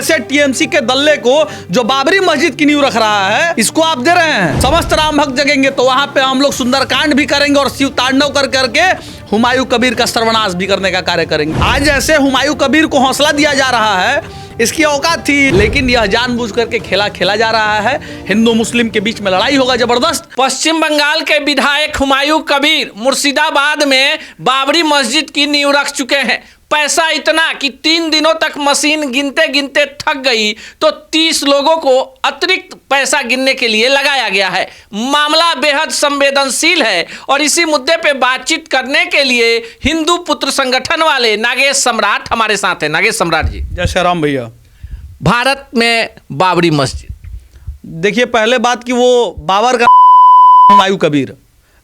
ऐसे टीएमसी के दल्ले को जो बाबरी मस्जिद की नींव रख रहा है, इसको आप दे रहे हैं। समस्त राम भक्त जगेंगे तो वहां पे हम लोग सुंदरकांड भी करेंगे और शिव तांडव कर करके हुमायूं कबीर का सर्वनाश भी करने का कार्य करेंगे। आज ऐसे हुमायूं कबीर को हौसला दिया जा रहा है, इसकी औकात थी, लेकिन यह जानबूझ करके खेला खेला जा रहा है। हिंदू मुस्लिम के बीच में लड़ाई होगा जबरदस्त। पश्चिम बंगाल के विधायक हुमायूं कबीर मुर्शिदाबाद में बाबरी मस्जिद की नींव रख चुके हैं। पैसा इतना कि 3 दिनों तक मशीन गिनते गिनते थक गई तो 30 लोगों को अतिरिक्त पैसा गिनने के लिए लगाया गया है। मामला बेहद संवेदनशील है और इसी मुद्दे पे बातचीत करने के लिए हिंदू पुत्र संगठन वाले नागेश सम्राट हमारे साथ हैं। नागेश सम्राट जी, जय श्री राम भैया। भारत में बाबरी मस्जिद, देखिए पहले बात कि वो बाबर का हुमायूं कबीर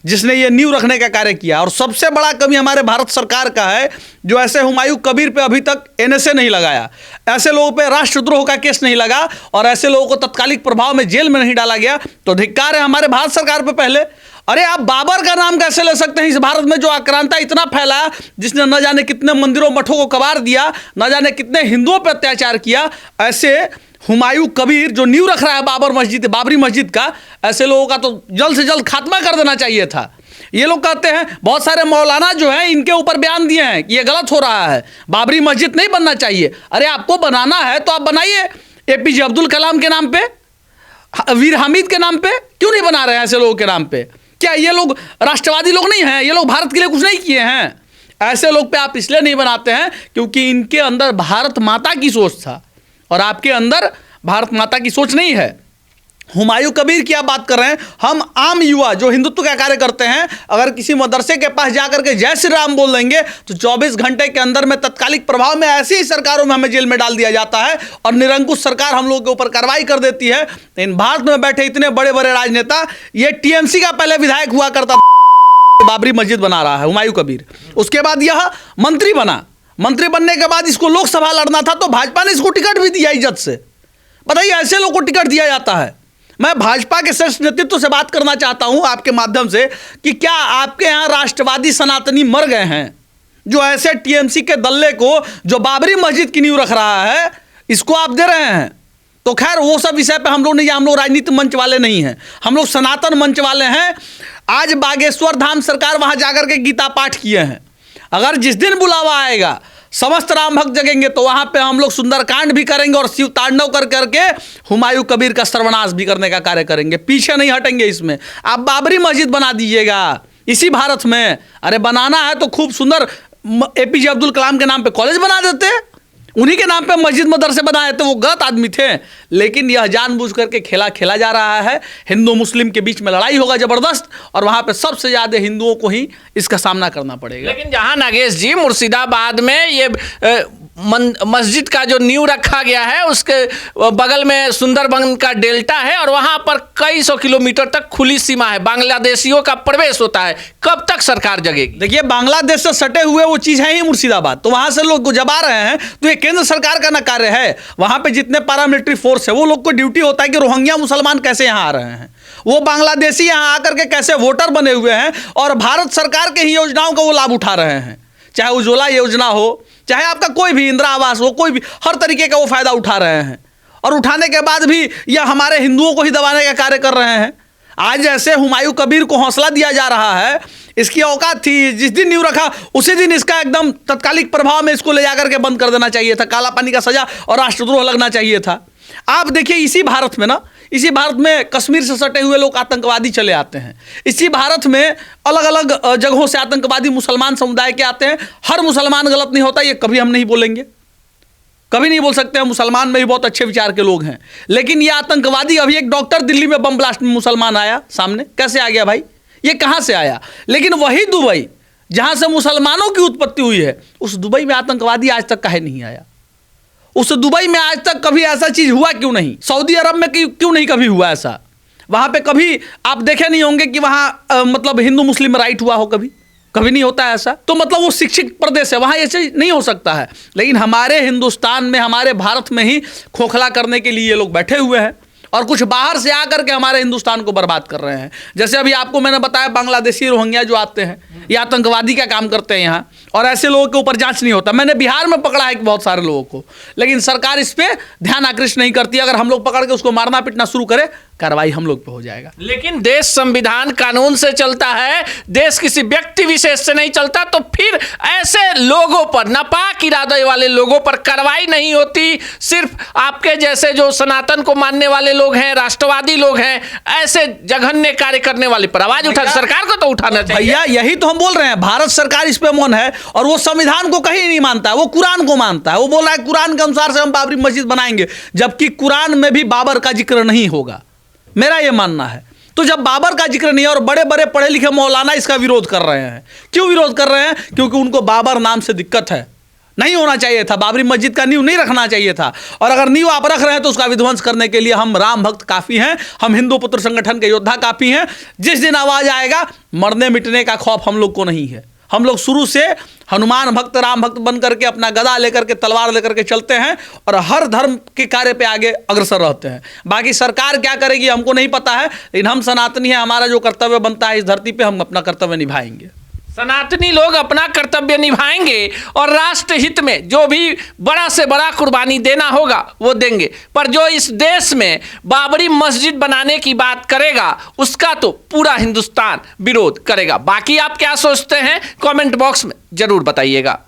जिसने ये नींव रखने का कार्य किया, और सबसे बड़ा कमी हमारे भारत सरकार का है जो ऐसे हुमायूं कबीर पे अभी तक एनएसए नहीं लगाया, ऐसे लोगों पे राष्ट्रद्रोह का केस नहीं लगा और ऐसे लोगों को तत्कालिक प्रभाव में जेल में नहीं डाला गया। तो धिक्कार है हमारे भारत सरकार पे पहले। अरे आप बाबर का नाम कैसे ले सकते हैं इस भारत में जो आक्रांता इतना फैलाया, जिसने न जाने कितने मंदिरों मठों को कबाड़ दिया, न जाने कितने हिंदुओं पर अत्याचार किया। ऐसे हुमायूं कबीर जो नींव रख रहा है बाबरी मस्जिद का, ऐसे लोगों का तो जल्द से जल्द खात्मा कर देना चाहिए था। ये लोग कहते हैं, बहुत सारे मौलाना जो हैं इनके ऊपर बयान दिए हैं कि ये गलत हो रहा है, बाबरी मस्जिद नहीं बनना चाहिए। अरे आपको बनाना है तो आप बनाइए, एपीजे अब्दुल कलाम के नाम पे, वीर हामिद के नाम पे क्यों नहीं बना रहे हैं ऐसे लोगों के नाम पे? क्या ये लोग राष्ट्रवादी लोग नहीं हैं? ये लोग भारत के लिए कुछ नहीं किए हैं? ऐसे लोग पे आप इसलिए नहीं बनाते हैं क्योंकि इनके अंदर भारत माता की सोच था और आपके अंदर भारत माता की सोच नहीं है। हुमायूं कबीर की आप बात कर रहे हैं। हम आम युवा जो हिंदुत्व का कार्य करते हैं, अगर किसी मदरसे के पास जाकर के जय श्री राम बोल देंगे तो 24 घंटे के अंदर में तत्कालिक प्रभाव में ऐसी ही सरकारों में हमें जेल में डाल दिया जाता है और निरंकुश सरकार हम लोगों के ऊपर कार्रवाई कर देती है। इन भारत में बैठे इतने बड़े बड़े राजनेता, ये टीएमसी का पहले विधायक हुआ करता बाबरी मस्जिद बना रहा है हुमायूं कबीर, उसके बाद यह मंत्री बना, मंत्री बनने के बाद इसको लोकसभा लड़ना था तो भाजपा ने इसको टिकट भी दिया इज्जत से। बताइए ऐसे लोगों को टिकट दिया जाता है। मैं भाजपा के शीर्ष नेतृत्व से बात करना चाहता हूं आपके माध्यम से कि क्या आपके यहां राष्ट्रवादी सनातनी मर गए हैं जो ऐसे टीएमसी के दल्ले को जो बाबरी मस्जिद की नींव रख रहा है, इसको आप दे रहे हैं? तो खैर वो सब विषय पे हम लोग नहीं, हम लोग राजनीति मंच वाले नहीं हैं, हम लोग सनातन मंच वाले हैं। आज बागेश्वर धाम सरकार वहां जाकर के गीता पाठ किए हैं। अगर जिस दिन बुलावा आएगा समस्त राम भक्त जगेंगे तो वहां पे हम लोग सुंदरकांड भी करेंगे और शिव तांडव कर करके हुमायूं कबीर का सर्वनाश भी करने का कार्य करेंगे। पीछे नहीं हटेंगे इसमें। आप बाबरी मस्जिद बना दीजिएगा इसी भारत में। अरे बनाना है तो खूब सुंदर एपीजे अब्दुल कलाम के नाम पे कॉलेज बना देते, उन्हीं के नाम पे मस्जिद मदरसे बनाए थे, वो गलत आदमी थे। लेकिन यह जानबूझ करके खेला खेला जा रहा है। हिंदू मुस्लिम के बीच में लड़ाई होगा जबरदस्त और वहां पे सबसे ज्यादा हिंदुओं को ही इसका सामना करना पड़ेगा। लेकिन जहां नागेश जी मुर्शिदाबाद में ये मस्जिद का जो नींव रखा गया है उसके बगल में सुंदरबन का डेल्टा है और वहां पर कई सौ किलोमीटर तक खुली सीमा है, बांग्लादेशियों का प्रवेश होता है। कब तक सरकार जगेगी? देखिए बांग्लादेश से सटे हुए वो चीज है ही मुर्शिदाबाद, तो वहां से लोग जब आ रहे हैं तो ये केंद्र सरकार का ना कार्य है। वहां पे जितने पारामिलिट्री फोर्स है वो लोग को ड्यूटी होता है कि रोहिंग्या मुसलमान कैसे यहाँ आ रहे हैं, वो बांग्लादेशी यहाँ आकर के कैसे वोटर बने हुए हैं और भारत सरकार के ही योजनाओं का वो लाभ उठा रहे हैं। चाहे उज्ज्वला योजना हो, चाहे आपका कोई भी इंदिरा आवास हो, कोई भी हर तरीके का वो फायदा उठा रहे हैं और उठाने के बाद भी यह हमारे हिंदुओं को ही दबाने का कार्य कर रहे हैं। आज ऐसे हुमायूं कबीर को हौसला दिया जा रहा है, इसकी औकात थी। जिस दिन न्यू रखा उसी दिन इसका एकदम तत्कालिक प्रभाव में इसको ले जाकर के बंद कर देना चाहिए था, काला पानी का सजा और राष्ट्रद्रोह लगना चाहिए था। आप देखिए इसी भारत में ना, इसी भारत में कश्मीर से सटे हुए लोग आतंकवादी चले आते हैं, इसी भारत में अलग अलग जगहों से आतंकवादी मुसलमान समुदाय के आते हैं। हर मुसलमान गलत नहीं होता, ये कभी हम नहीं बोलेंगे, कभी नहीं बोल सकते हैं। मुसलमान में भी बहुत अच्छे विचार के लोग हैं, लेकिन ये आतंकवादी, अभी एक डॉक्टर दिल्ली में बम ब्लास्ट में मुसलमान आया सामने, कैसे आ गया भाई, ये कहाँ से आया? लेकिन वही दुबई जहाँ से मुसलमानों की उत्पत्ति हुई है, उस दुबई में आतंकवादी आज तक काहे नहीं आया? उस दुबई में आज तक कभी ऐसा चीज हुआ क्यों नहीं? सऊदी अरब में क्यों नहीं कभी हुआ ऐसा? वहां पे कभी आप देखे नहीं होंगे कि वहां मतलब हिंदू मुस्लिम राइट हुआ हो, कभी नहीं होता है ऐसा। तो मतलब वो शिक्षित प्रदेश है, वहां ये चीज नहीं हो सकता है। लेकिन हमारे हिंदुस्तान में, हमारे भारत में ही खोखला करने के लिए ये लोग बैठे हुए हैं और कुछ बाहर से आकर के हमारे हिंदुस्तान को बर्बाद कर रहे हैं। जैसे अभी आपको मैंने बताया, बांग्लादेशी रोहिंग्या जो आते हैं, ये आतंकवादी का काम करते हैं यहाँ, और ऐसे लोगों के ऊपर जांच नहीं होता। मैंने बिहार में पकड़ा है बहुत सारे लोगों को, लेकिन सरकार इस पे ध्यान आकृष्ट नहीं करती। अगर हम लोग पकड़ के उसको मारना पीटना शुरू करें, कार्रवाई हम लोग पे हो जाएगा। लेकिन देश संविधान कानून से चलता है, देश किसी व्यक्ति विशेष से नहीं चलता, तो फिर ऐसे लोगों पर, नापाक इरादे वाले लोगों पर कार्रवाई नहीं होती। सिर्फ आपके जैसे जो सनातन को मानने वाले लोग हैं, राष्ट्रवादी लोग हैं, ऐसे जघन्य कार्य करने वाले पर आवाज उठा, सरकार को तो उठाना चाहिए। भैया यही तो हम बोल रहे हैं, भारत सरकार इस पे मौन है, और वो संविधान को कहीं नहीं मानता है, वो कुरान को मानता है। वो बोल रहा है कुरान के अनुसार से हम बाबरी मस्जिद बनाएंगे, जबकि कुरान में भी बाबर का जिक्र नहीं होगा, मेरा ये मानना है। तो जब बाबर का जिक्र नहीं है और बड़े बड़े पढ़े लिखे मौलाना इसका विरोध कर रहे हैं, क्यों विरोध कर रहे हैं? क्योंकि उनको बाबर नाम से दिक्कत है। नहीं होना चाहिए था, बाबरी मस्जिद का नींव नहीं रखना चाहिए था, और अगर नींव आप रख रहे हैं तो उसका विध्वंस करने के लिए हम राम भक्त काफ़ी हैं, हम हिंदू पुत्र संगठन के योद्धा काफ़ी हैं। जिस दिन आवाज़ आएगा, मरने मिटने का खौफ हम लोग को नहीं है। हम लोग शुरू से हनुमान भक्त, राम भक्त बन करके अपना गदा लेकर के, तलवार लेकर के चलते हैं, और हर धर्म के कार्य पे आगे अग्रसर रहते हैं। बाकी सरकार क्या करेगी हमको नहीं पता है, लेकिन हम सनातनी हैं, हमारा जो कर्तव्य बनता है इस धरती पे, हम अपना कर्तव्य निभाएंगे। सनातनी लोग अपना कर्तव्य निभाएंगे और राष्ट्र हित में जो भी बड़ा से बड़ा कुर्बानी देना होगा वो देंगे। पर जो इस देश में बाबरी मस्जिद बनाने की बात करेगा, उसका तो पूरा हिंदुस्तान विरोध करेगा। बाकी आप क्या सोचते हैं, कमेंट बॉक्स में जरूर बताइएगा।